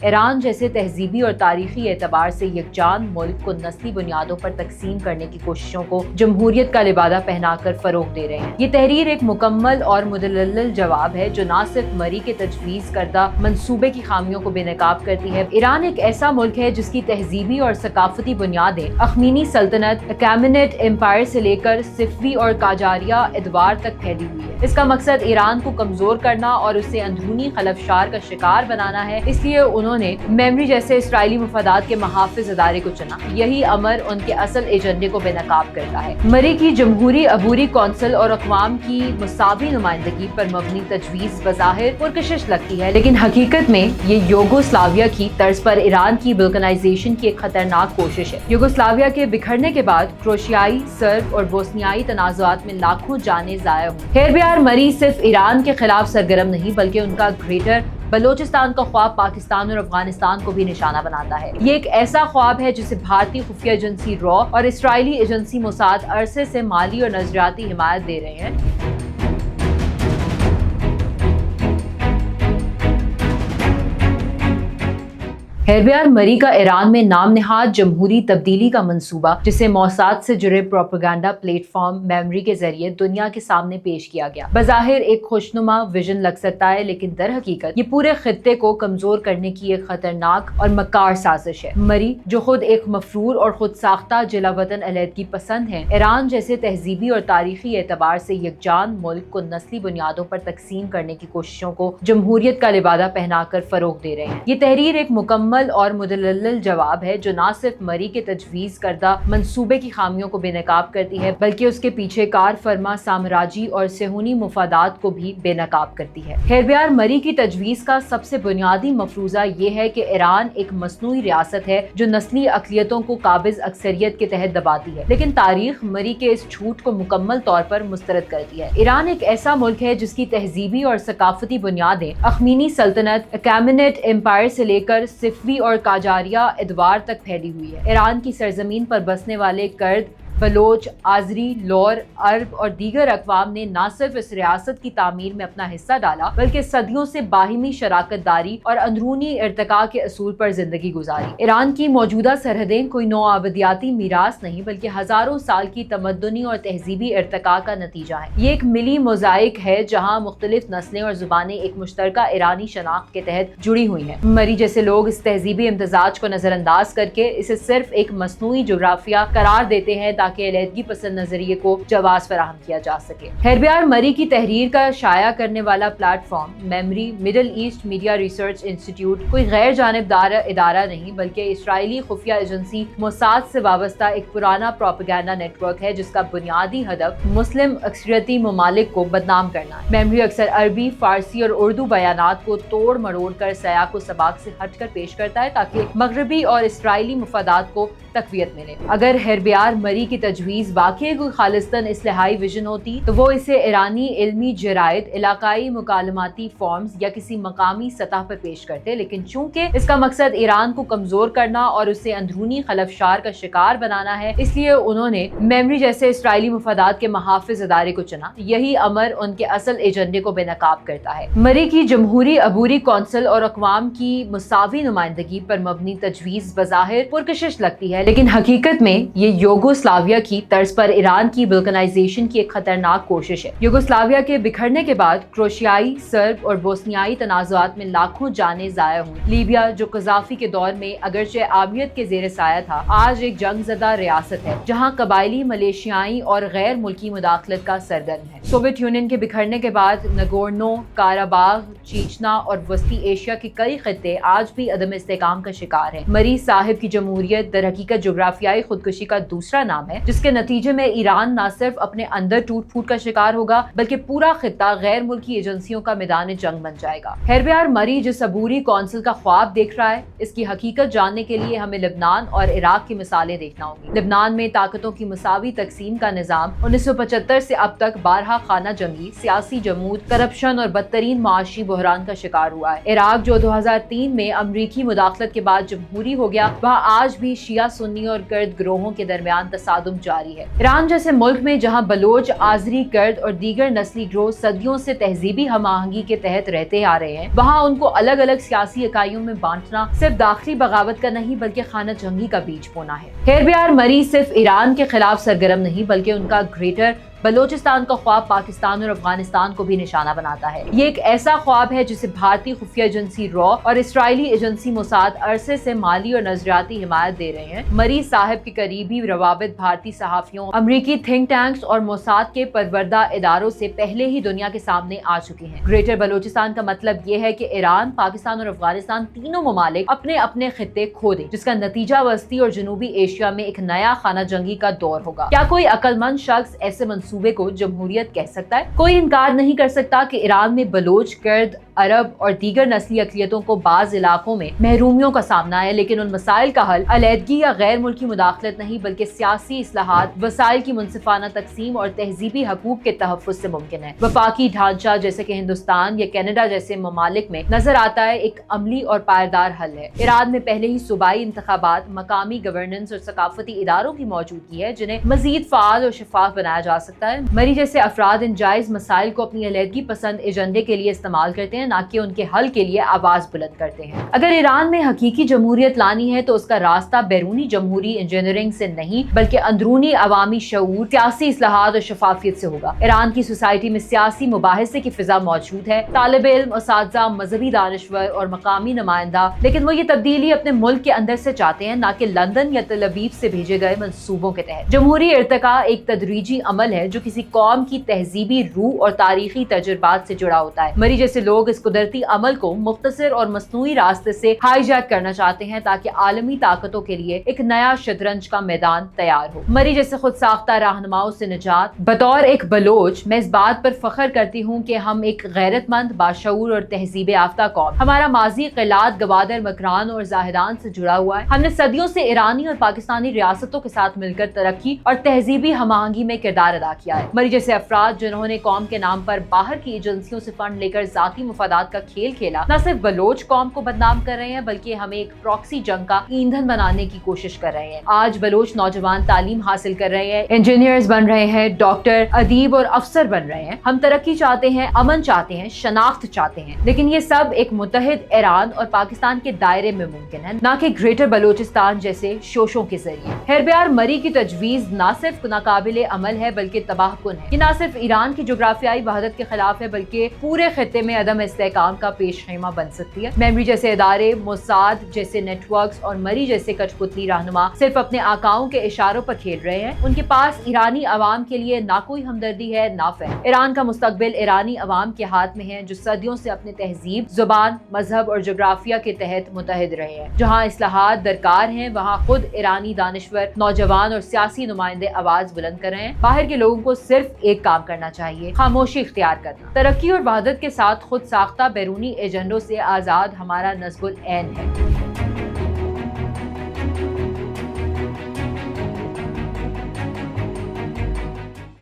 ایران جیسے تہذیبی اور تاریخی اعتبار سے یکجان ملک کو نسلی بنیادوں پر تقسیم کرنے کی کوششوں کو جمہوریت کا لبادہ پہنا کر فروغ دے رہے ہیں۔ یہ تحریر ایک مکمل اور مدلل جواب ہے جو نہ صرف مری کے تجویز کردہ منصوبے کی خامیوں کو بے نقاب کرتی ہے۔ ایران ایک ایسا ملک ہے جس کی تہذیبی اور ثقافتی بنیادیں اخمینی سلطنت، اکیمنیٹ امپائر سے لے کر صفوی اور قاجاریہ ادوار تک پھیلی ہوئی ہے۔ اس کا مقصد ایران کو کمزور کرنا اور اسے اندرونی خلفشار کا شکار بنانا ہے، اس لیے انہوں نے میمری جیسے اسرائیلی مفادات کے محافظ ادارے کو چنا۔ یہی امر ان کے اصل ایجنڈے کو بے نقاب کرتا ہے۔ مری کی جمہوری عبوری کونسل اور اقوام کی مساوی نمائندگی پر مبنی تجویز بظاہر پرکشش لگتی ہے، لیکن حقیقت میں یہ یوگوسلاویہ کی طرز پر ایران کی بلکانائزیشن کی ایک خطرناک کوشش ہے۔ یوگوسلاویہ کے بکھرنے کے بعد کروشیائی، سرب اور بوسنیائی تنازعات میں لاکھوں جانیں ضائع ہوئیں۔ ہیربیار مری صرف ایران کے خلاف سرگرم نہیں بلکہ ان کا گریٹر بلوچستان کا خواب پاکستان اور افغانستان کو بھی نشانہ بناتا ہے۔ یہ ایک ایسا خواب ہے جسے بھارتی خفیہ ایجنسی را اور اسرائیلی ایجنسی موساد عرصے سے مالی اور نظریاتی حمایت دے رہے ہیں۔ ہیربیار مری کا ایران میں نام نہاد جمہوری تبدیلی کا منصوبہ، جسے موساد سے جڑے پروپیگنڈا پلیٹ فارم میمری کے ذریعے دنیا کے سامنے پیش کیا گیا، بظاہر ایک خوشنما ویژن لگ سکتا ہے، لیکن در حقیقت یہ پورے خطے کو کمزور کرنے کی ایک خطرناک اور مکار سازش ہے۔ مری، جو خود ایک مفرور اور خود ساختہ جلا وطن علیحدگی پسند ہیں، ایران جیسے تہذیبی اور تاریخی اعتبار سے یکجان ملک کو نسلی بنیادوں پر تقسیم کرنے کی کوششوں کو جمہوریت کا لبادہ پہنا کر فروغ دے رہے ہیں۔ یہ تحریر ایک مکمل اور مدلل جواب ہے جو نہ صرف مری کے تجویز کردہ منصوبے کی خامیوں کو بے نقاب کرتی ہے بلکہ اس کے پیچھے کار فرما سامراجی اور صہیونی مفادات کو بھی بے نقاب کرتی ہے۔ ہیربیار مری کی تجویز کا سب سے بنیادی مفروضہ یہ ہے کہ ایران ایک مصنوعی ریاست ہے جو نسلی اقلیتوں کو قابض اکثریت کے تحت دباتی ہے، لیکن تاریخ مری کے اس جھوٹ کو مکمل طور پر مسترد کرتی ہے۔ ایران ایک ایسا ملک ہے جس کی تہذیبی اور ثقافتی بنیادیں اخمینی سلطنت، اکیمنیٹ امپائر سے لے کر صفوی اور قاجاریہ ادوار تک پھیلی ہوئی ہے۔ ایران کی سرزمین پر بسنے والے کرد، بلوچ، آذری، لور، عرب اور دیگر اقوام نے نہ صرف اس ریاست کی تعمیر میں اپنا حصہ ڈالا بلکہ صدیوں سے باہمی شراکت داری اور اندرونی ارتقاء کے اصول پر زندگی گزاری۔ ایران کی موجودہ سرحدیں کوئی نوآبادیاتی میراث نہیں بلکہ ہزاروں سال کی تمدنی اور تہذیبی ارتقاء کا نتیجہ ہے۔ یہ ایک ملی موزائک ہے جہاں مختلف نسلیں اور زبانیں ایک مشترکہ ایرانی شناخت کے تحت جڑی ہوئی ہیں۔ مری جیسے لوگ اس تہذیبی امتزاج کو نظر انداز کر کے اسے صرف ایک مصنوعی جغرافیہ قرار دیتے ہیں تاکہ علیحدگی پسند نظریے کو جواز فراہم کیا جا سکے۔ ہیربیار مری کی تحریر کا شائع کرنے والا platform MEMRI Middle East Media Research Institute کوئی غیر جانبدار ادارہ نہیں بلکہ اسرائیلی خفیہ ایجنسی موساد سے وابستہ ایک پرانا پروپیگنڈا نیٹ ورک ہے جس کا بنیادی ہدف مسلم اکثریتی ممالک کو بدنام کرنا ہے۔ میمری اکثر عربی، فارسی اور اردو بیانات کو توڑ مروڑ کر سیاق و سباق سے ہٹ کر پیش کرتا ہے تاکہ مغربی اور اسرائیلی مفادات کو تقویت ملے۔ اگر ہیربیار مری کی تجویز واقعی کوئی خالصتاً اصلاحی ویژن ہوتی تو وہ اسے ایرانی علمی جرائد، علاقائی مکالماتی فورمز یا کسی مقامی سطح پر پیش کرتے، لیکن چونکہ اس کا مقصد ایران کو کمزور کرنا اور اسے اندرونی خلفشار کا شکار بنانا ہے، اس لیے انہوں نے میمری جیسے اسرائیلی مفادات کے محافظ ادارے کو چنا۔ یہی امر ان کے اصل ایجنڈے کو بے نقاب کرتا ہے۔ مری کی جمہوری عبوری کونسل اور اقوام کی مساوی نمائندگی پر مبنی تجویز بظاہر پرکشش لگتی ہے، لیکن حقیقت میں یہ یوگوسلاویہ کی طرز پر ایران کی بلکانائزیشن کی ایک خطرناک کوشش ہے۔ یوگوسلاویہ کے بکھرنے کے بعد کروشیائی، سرب اور بوسنیائی تنازعات میں لاکھوں جانیں ضائع ہوئیں۔ لیبیا، جو قذافی کے دور میں اگرچہ عابیت کے زیر سایہ تھا، آج ایک جنگ زدہ ریاست ہے جہاں قبائلی، ملیشیائی اور غیر ملکی مداخلت کا سرگرم ہے۔ سوویت یونین کے بکھرنے کے بعد نگورنو کاراباغ، چیچنا اور وسطی ایشیا کے کئی خطے آج بھی عدم استحکام کا شکار ہیں۔ مری صاحب کی جمہوریت در حقیقت جغرافیائی خودکشی کا دوسرا نام ہے جس کے نتیجے میں ایران نہ صرف اپنے اندر ٹوٹ پھوٹ کا شکار ہوگا بلکہ پورا خطہ غیر ملکی ایجنسیوں کا میدان جنگ بن جائے گا۔ ہیربیار مری جس عبوری کونسل کا خواب دیکھ رہا ہے، اس کی حقیقت جاننے کے لیے ہمیں لبنان اور عراق کی مثالیں دیکھنا ہوں گی۔ لبنان میں طاقتوں کی مساوی تقسیم کا نظام 1975 سے اب تک بارہا خانہ جنگی، سیاسی جمود، کرپشن اور بدترین معاشی بحران کا شکار ہوا ہے۔ عراق جو 2003 میں امریکی مداخلت کے بعد جمہوری ہو گیا، وہاں آج بھی شیعہ، سنی اور کرد گروہوں کے درمیان تصادم تصادم جاری ہے۔ ایران جیسے ملک میں جہاں بلوچ، آذری، کرد اور دیگر نسلی گروہ صدیوں سے تہذیبی ہم آہنگی کے تحت رہتے آ رہے ہیں، وہاں ان کو الگ الگ سیاسی اکائیوں میں بانٹنا صرف داخلی بغاوت کا نہیں بلکہ خانہ جنگی کا بیج بونا ہے۔ ہیربیار مری صرف ایران کے خلاف سرگرم نہیں بلکہ ان کا گریٹر بلوچستان کا خواب پاکستان اور افغانستان کو بھی نشانہ بناتا ہے۔ یہ ایک ایسا خواب ہے جسے بھارتی خفیہ ایجنسی را اور اسرائیلی ایجنسی موساد عرصے سے مالی اور نظریاتی حمایت دے رہے ہیں۔ مری صاحب کے قریبی روابط بھارتی صحافیوں، امریکی تھنک ٹینکس اور موساد کے پروردہ اداروں سے پہلے ہی دنیا کے سامنے آ چکے ہیں۔ گریٹر بلوچستان کا مطلب یہ ہے کہ ایران، پاکستان اور افغانستان تینوں ممالک اپنے اپنے خطے کھو دیں، جس کا نتیجہ وسطی اور جنوبی ایشیا میں ایک نیا خانہ جنگی کا دور ہوگا۔ کیا کوئی عقل مند شخص ایسے منصوبے کو جمہوریت کہہ سکتا ہے؟ کوئی انکار نہیں کر سکتا کہ ایران میں بلوچ، کرد، عرب اور دیگر نسلی اقلیتوں کو بعض علاقوں میں محرومیوں کا سامنا ہے، لیکن ان مسائل کا حل علیحدگی یا غیر ملکی مداخلت نہیں بلکہ سیاسی اصلاحات، وسائل کی منصفانہ تقسیم اور تہذیبی حقوق کے تحفظ سے ممکن ہے۔ وفاقی ڈھانچہ جیسے کہ ہندوستان یا کینیڈا جیسے ممالک میں نظر آتا ہے ایک عملی اور پائیدار حل ہے۔ ایران میں پہلے ہی صوبائی انتخابات، مقامی گورننس اور ثقافتی اداروں کی موجودگی ہے جنہیں مزید فعال اور شفاف بنایا جا سکتا ہے۔ مری جیسے افراد ان جائز مسائل کو اپنی علیحدگی پسند ایجنڈے کے لیے استعمال کرتے ہیں، نہ کہ ان کے حل کے لیے آواز بلند کرتے ہیں۔ اگر ایران میں حقیقی جمہوریت لانی ہے تو اس کا راستہ بیرونی جمہوری انجینئرنگ سے نہیں بلکہ اندرونی عوامی شعور، سیاسی اصلاحات اور شفافیت سے ہوگا۔ ایران کی سوسائٹی میں سیاسی مباحثے کی فضا موجود ہے، طالب علم، اساتذہ، مذہبی دانشور اور مقامی نمائندہ، لیکن وہ یہ تبدیلی اپنے ملک کے اندر سے چاہتے ہیں، نہ کہ لندن یا تل ابیب سے بھیجے گئے منصوبوں کے تحت۔ جمہوری ارتقاء ایک تدریجی عمل ہے جو کسی قوم کی تہذیبی روح اور تاریخی تجربات سے جڑا ہوتا ہے۔ مری جیسے لوگ اس قدرتی عمل کو مختصر اور مصنوعی راستے سے ہائی جیک کرنا چاہتے ہیں تاکہ عالمی طاقتوں کے لیے ایک نیا شطرنج کا میدان تیار ہو۔ مری جیسے خود ساختہ رہنماؤں سے نجات۔ بطور ایک بلوچ میں اس بات پر فخر کرتی ہوں کہ ہم ایک غیرت مند، باشعور اور تہذیب یافتہ قوم۔ ہمارا ماضی قلات، گوادر، مکران اور زاہدان سے جڑا ہوا ہے۔ ہم نے صدیوں سے ایرانی اور پاکستانی ریاستوں کے ساتھ مل کر ترقی اور تہذیبی ہم آہنگی میں کردار ادا کیا ہے۔ مری جیسے افراد جنہوں نے قوم کے نام پر باہر کی ایجنسیوں سے فنڈ لے کر ذاتی مفادات کا کھیل کھیلا، نہ صرف بلوچ قوم کو بدنام کر رہے ہیں بلکہ ہمیں ایک پراکسی جنگ کا ایندھن بنانے کی کوشش کر رہے ہیں۔ آج بلوچ نوجوان تعلیم حاصل کر رہے ہیں، انجینئرز بن رہے ہیں، ڈاکٹر، ادیب اور افسر بن رہے ہیں۔ ہم ترقی چاہتے ہیں، امن چاہتے ہیں، شناخت چاہتے ہیں، لیکن یہ سب ایک متحد ایران اور پاکستان کے دائرے میں ممکن ہے، نہ کہ گریٹر بلوچستان جیسے شوشوں کے ذریعے۔ ہیربیار مری کی تجویز نہ صرف ناقابل عمل ہے بلکہ تباہ کن ہے۔ یہ نہ صرف ایران کی جغرافیائی وحدت کے خلاف ہے بلکہ پورے خطے میں عدم استحکام کا پیش خیمہ بن سکتی ہے۔ میمری جیسے ادارے، موساد جیسے نیٹ ورکس اور مری جیسے کچھ پتلی رہنما صرف اپنے آقاؤں کے اشاروں پر کھیل رہے ہیں۔ ان کے پاس ایرانی عوام کے لیے نہ کوئی ہمدردی ہے، نہ فہم۔ ایران کا مستقبل ایرانی عوام کے ہاتھ میں ہے جو صدیوں سے اپنے تہذیب، زبان، مذہب اور جغرافیہ کے تحت متحد رہے ہیں۔ جہاں اصلاحات درکار ہیں وہاں خود ایرانی دانشور، نوجوان اور سیاسی نمائندے آواز بلند کر رہے ہیں۔ باہر کے لوگوں کو صرف ایک کام کرنا چاہیے، خاموشی اختیار کرنا۔ ترقی اور وحدت کے ساتھ خود ساختہ بیرونی ایجنڈوں سے آزاد ہمارا نصب العین ہے۔